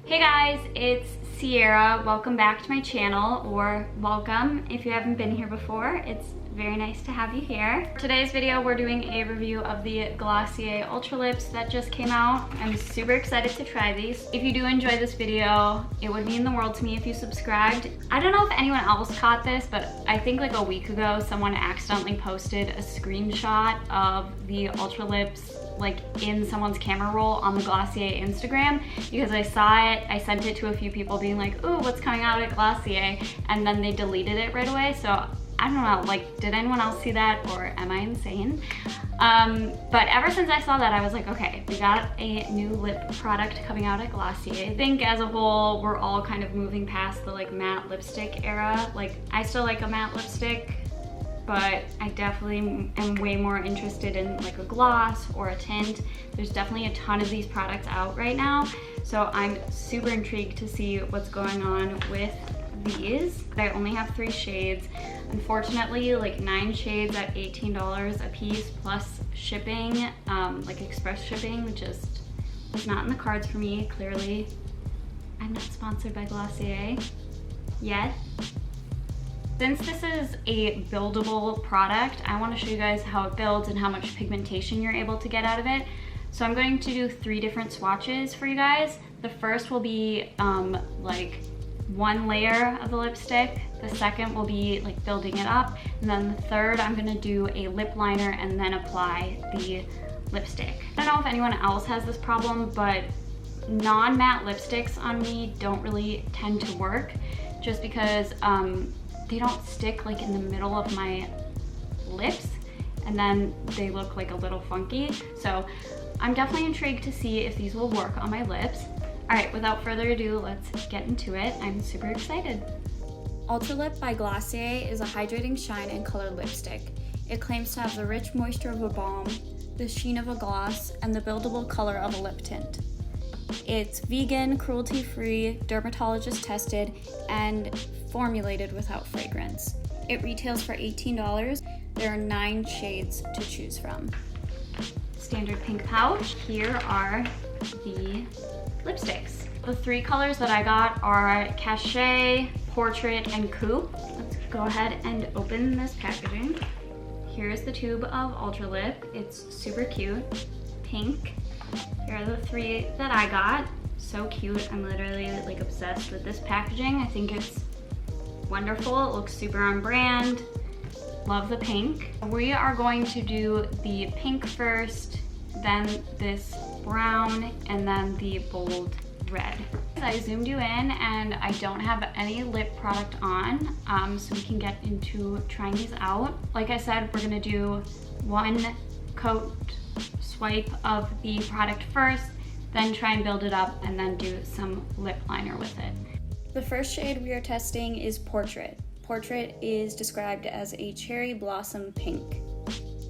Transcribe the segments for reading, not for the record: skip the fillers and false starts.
Hey guys, it's Sierra. Welcome back to my channel, or welcome if you haven't been here before. It's very nice to have you here. For today's video, we're doing a review of the Glossier Ultra Lips that just came out. I'm super excited to try these. If you do enjoy this video, it would mean the world to me if you subscribed. I don't know if anyone else caught this, but I think like a week ago, someone accidentally posted a screenshot of the Ultra Lips like in someone's camera roll on the Glossier Instagram, because I saw it, I sent it to a few people being like, ooh, what's coming out at Glossier? And then they deleted it right away. So I don't know, like, did anyone else see that, or am I insane? But ever since I saw that, I was like, okay, we got a new lip product coming out at Glossier. I think as a whole, we're all kind of moving past the like matte lipstick era. Like, I still like a matte lipstick, but I definitely am way more interested in like a gloss or a tint. There's definitely a ton of these products out right now, so I'm super intrigued to see what's going on with these. I only have 3 shades. Unfortunately, like 9 shades at $18 a piece plus shipping, like express shipping, just was not in the cards for me. Clearly, I'm not sponsored by Glossier yet. Since this is a buildable product, I want to show you guys how it builds and how much pigmentation you're able to get out of it. So I'm going to do 3 different swatches for you guys. The first will be like 1 layer of the lipstick. The second will be like building it up. And then the third, I'm gonna do a lip liner and then apply the lipstick. I don't know if anyone else has this problem, but non-matte lipsticks on me don't really tend to work, just because they don't stick like in the middle of my lips, and then they look like a little funky. So I'm definitely intrigued to see if these will work on my lips. All right, without further ado, let's get into it. I'm super excited. Ultra Lip by Glossier is a hydrating shine and color lipstick. It claims to have the rich moisture of a balm, the sheen of a gloss, and the buildable color of a lip tint. It's vegan, cruelty-free, dermatologist tested, and formulated without fragrance. It retails for $18. There are 9 shades to choose from. Standard pink pouch. Here are the lipsticks. The 3 colors that I got are Cachet, Portrait, and Coupe. Let's go ahead and open this packaging. Here's the tube of Ultra Lip. It's super cute. Pink. Here are the 3 that I got. So cute. I'm literally like obsessed with this packaging. I think it's wonderful. It looks super on brand. Love the pink. We are going to do the pink first, then this brown, and then the bold red. I zoomed you in and I don't have any lip product on, so we can get into trying these out. Like I said, we're gonna do 1 coat swipe of the product first, then try and build it up, and then do some lip liner with it. The first shade we are testing is Portrait. Portrait is described as a cherry blossom pink.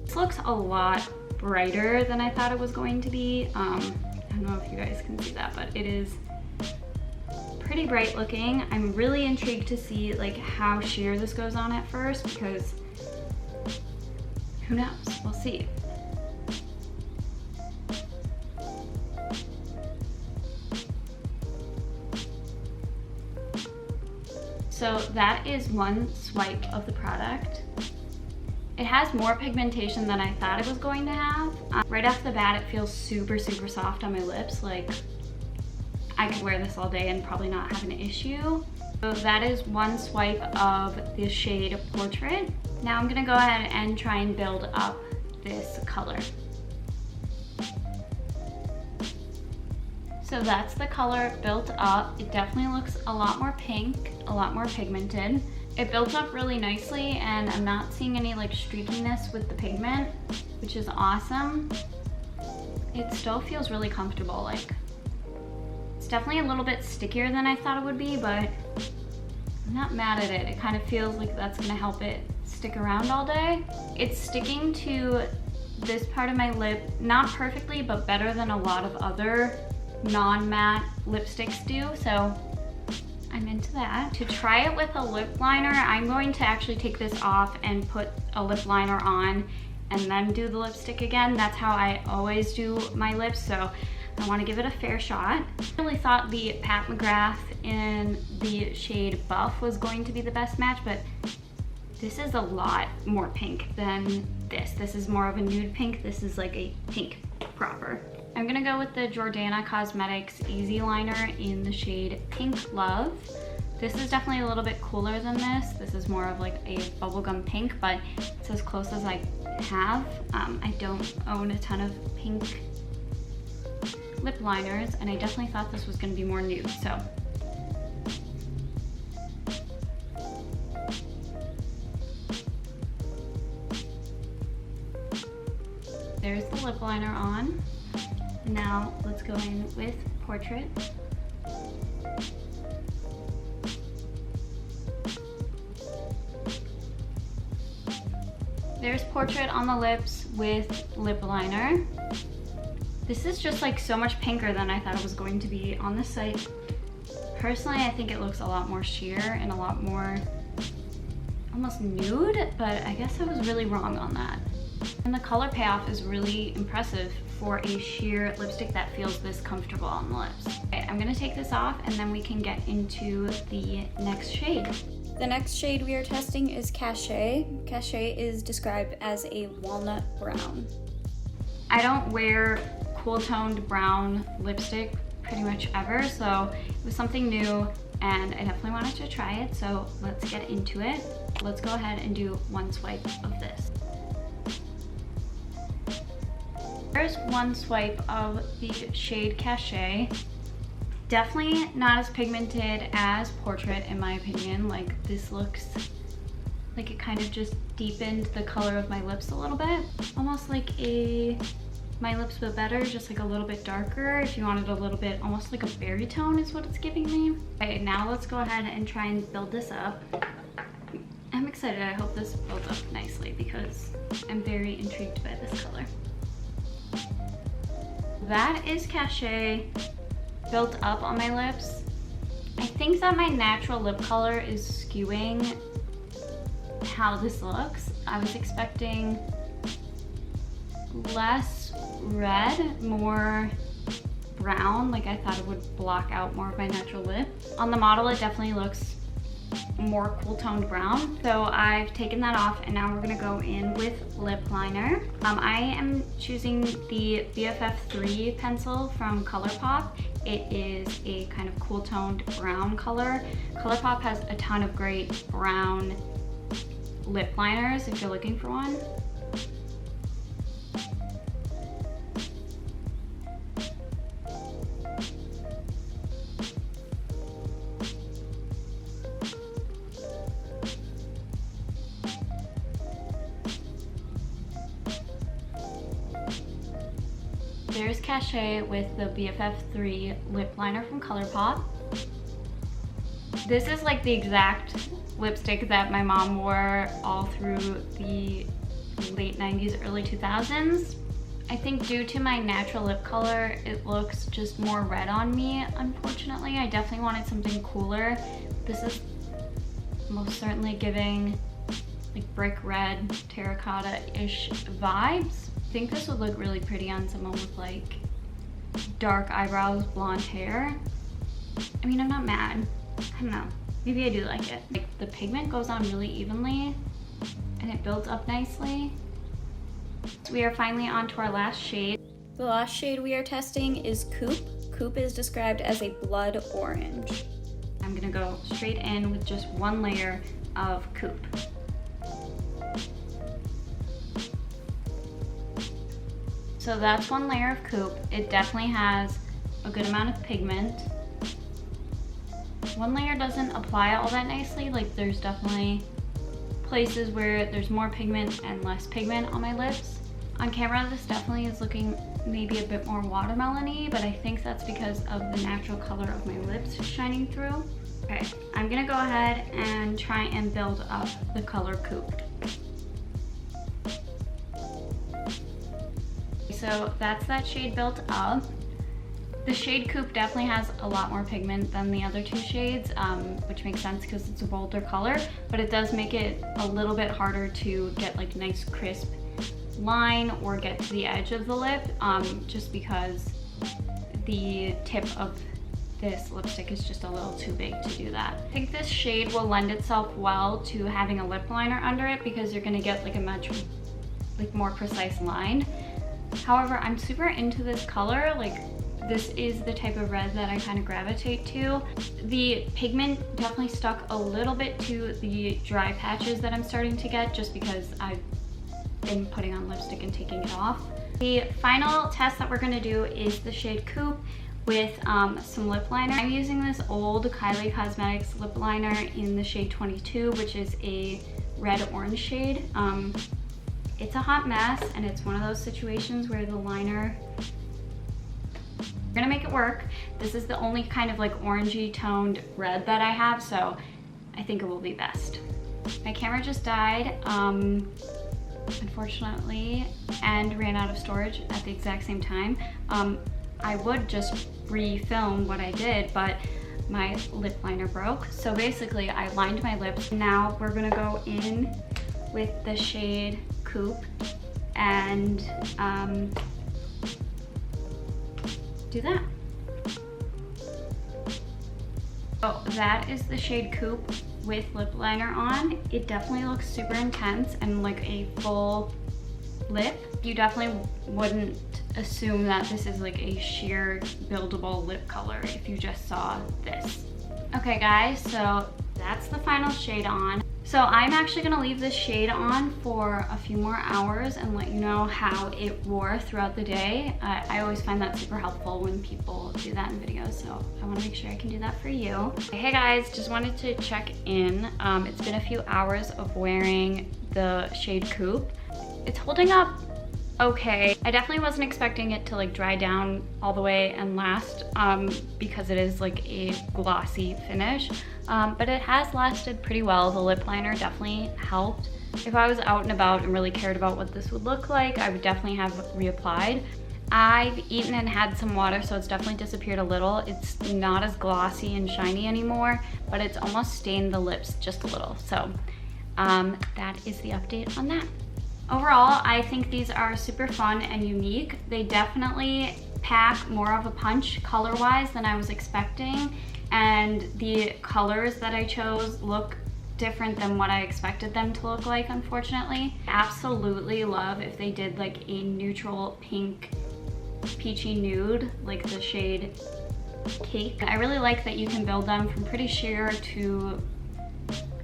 This looks a lot brighter than I thought it was going to be. I don't know if you guys can see that, but it is pretty bright looking. I'm really intrigued to see like how sheer this goes on at first, because who knows? We'll see. So that is 1 swipe of the product. It has more pigmentation than I thought it was going to have. Right off the bat, it feels super, super soft on my lips. Like, I could wear this all day and probably not have an issue. So that is 1 swipe of the shade Portrait. Now I'm gonna go ahead and try and build up this color. So that's the color built up. It definitely looks a lot more pink, a lot more pigmented. It built up really nicely, and I'm not seeing any like streakiness with the pigment, which is awesome. It still feels really comfortable. Like, it's definitely a little bit stickier than I thought it would be, but I'm not mad at it. It kind of feels like that's gonna help it stick around all day. It's sticking to this part of my lip, not perfectly, but better than a lot of other non-matte lipsticks do, so I'm into that. To try it with a lip liner, I'm going to actually take this off and put a lip liner on and then do the lipstick again. That's how I always do my lips, so I want to give it a fair shot. I really thought the Pat McGrath in the shade Buff was going to be the best match, but this is a lot more pink than this. This is more of a nude pink. This is like a pink proper. I'm gonna go with the Jordana Cosmetics Easy Liner in the shade Pink Love. This is definitely a little bit cooler than this. This is more of like a bubblegum pink, but it's as close as I have. I don't own a ton of pink lip liners, and I definitely thought this was gonna be more nude, so. There's the lip liner on. Now let's go in with Portrait. There's Portrait on the lips with lip liner. This is just like so much pinker than I thought it was going to be on the site. Personally, I think it looks a lot more sheer and a lot more almost nude, but I guess I was really wrong on that. And the color payoff is really impressive for a sheer lipstick that feels this comfortable on the lips. Okay, I'm gonna take this off and then we can get into the next shade. The next shade we are testing is Cachet. Cachet is described as a walnut brown. I don't wear cool toned brown lipstick pretty much ever, so it was something new and I definitely wanted to try it, so let's get into it. Let's go ahead and do one swipe of this. There's one swipe of the shade Cachet. Definitely not as pigmented as Portrait in my opinion. Like this looks like it kind of just deepened the color of my lips a little bit. Almost like a My Lips But Better, just like a little bit darker. If you wanted a little bit, almost like a berry tone is what it's giving me. Okay, now let's go ahead and try and build this up. I'm excited. I hope this builds up nicely because I'm very intrigued by this color. That is Cachet built up on my lips. I think that my natural lip color is skewing how this looks. I was expecting less red, more brown. Like I thought it would block out more of my natural lip. On the model, it definitely looks more cool toned brown. So I've taken that off and now we're gonna go in with lip liner. I am choosing the BFF3 pencil from ColourPop. It is a kind of cool toned brown color. ColourPop has a ton of great brown lip liners if you're looking for one. There's Cachet with the BFF3 lip liner from ColourPop. This is like the exact lipstick that my mom wore all through the late 90s, early 2000s. I think due to my natural lip color, it looks just more red on me, unfortunately. I definitely wanted something cooler. This is most certainly giving like brick red, terracotta-ish vibes. I think this would look really pretty on someone with like dark eyebrows, blonde hair. I mean, I'm not mad. I don't know. Maybe I do like it. Like the pigment goes on really evenly and it builds up nicely. So we are finally on to our last shade. The last shade we are testing is Coupe. Coupe is described as a blood orange. I'm gonna go straight in with just one layer of Coupe. So that's one layer of Coupe. It definitely has a good amount of pigment. One layer doesn't apply all that nicely. Like there's definitely places where there's more pigment and less pigment on my lips. On camera, this definitely is looking maybe a bit more watermelon-y, but I think that's because of the natural color of my lips shining through. Okay, I'm gonna go ahead and try and build up the color Coupe. So that's that shade built up. The shade Coupe definitely has a lot more pigment than the other two shades, which makes sense because it's a bolder color, but it does make it a little bit harder to get like nice crisp line or get to the edge of the lip, just because the tip of this lipstick is just a little too big to do that. I think this shade will lend itself well to having a lip liner under it because you're gonna get like a much more precise line. However, I'm super into this color. Like, this is the type of red that I kind of gravitate to. The pigment definitely stuck a little bit to the dry patches that I'm starting to get just because I've been putting on lipstick and taking it off. The final test that we're gonna do is the shade Coupe with some lip liner. I'm using this old Kylie Cosmetics lip liner in the shade 22, which is a red-orange shade. It's a hot mess, and it's one of those situations where the liner, we're gonna make it work. This is the only kind of like orangey toned red that I have, so I think it will be best. My camera just died, unfortunately, and ran out of storage at the exact same time. I would just re-film what I did, but my lip liner broke. So basically I lined my lips. Now we're gonna go in with the shade Coupe and do that. So that is the shade Coupe with lip liner on. It definitely looks super intense and like a full lip. You definitely wouldn't assume that this is like a sheer buildable lip color if you just saw this. Okay guys, so that's the final shade on. So I'm actually gonna leave this shade on for a few more hours and let you know how it wore throughout the day. I always find that super helpful when people do that in videos, so I wanna make sure I can do that for you. Hey guys, just wanted to check in. It's been a few hours of wearing the shade Coupe. It's holding up okay. I definitely wasn't expecting it to like dry down all the way and last because it is like a glossy finish, but it has lasted pretty well. The lip liner definitely helped. If I was out and about and really cared about what this would look like, I would definitely have reapplied. I've eaten and had some water, so it's definitely disappeared a little. It's not as glossy and shiny anymore, but it's almost stained the lips just a little. So that is the update on that. Overall, I think these are super fun and unique. They definitely pack more of a punch color-wise than I was expecting, and the colors that I chose look different than what I expected them to look like, unfortunately. Absolutely love if they did like a neutral pink peachy nude, like the shade Cake. I really like that you can build them from pretty sheer to,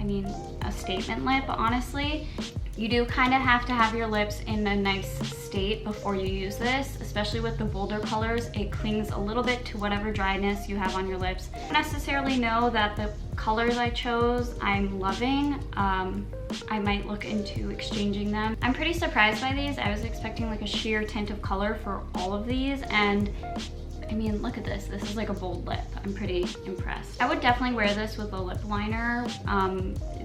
I mean, a statement lip, honestly. You do kind of have to have your lips in a nice state before you use this, especially with the bolder colors. It clings a little bit to whatever dryness you have on your lips. I don't necessarily know that the colors I chose I'm loving. I might look into exchanging them. I'm pretty surprised by these. I was expecting like a sheer tint of color for all of these, and I mean, look at this. This is like a bold lip. I'm pretty impressed. I would definitely wear this with a lip liner.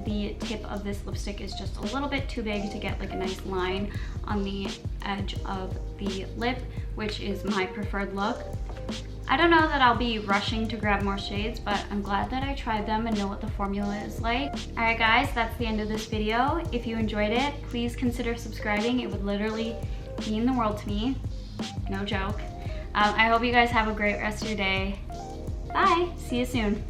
The tip of this lipstick is just a little bit too big to get like a nice line on the edge of the lip, which is my preferred look. I don't know that I'll be rushing to grab more shades, but I'm glad that I tried them and know what the formula is like. All right guys, that's the end of this video. If you enjoyed it, please consider subscribing. It would literally mean the world to me. No joke. I hope you guys have a great rest of your day. Bye, see you soon.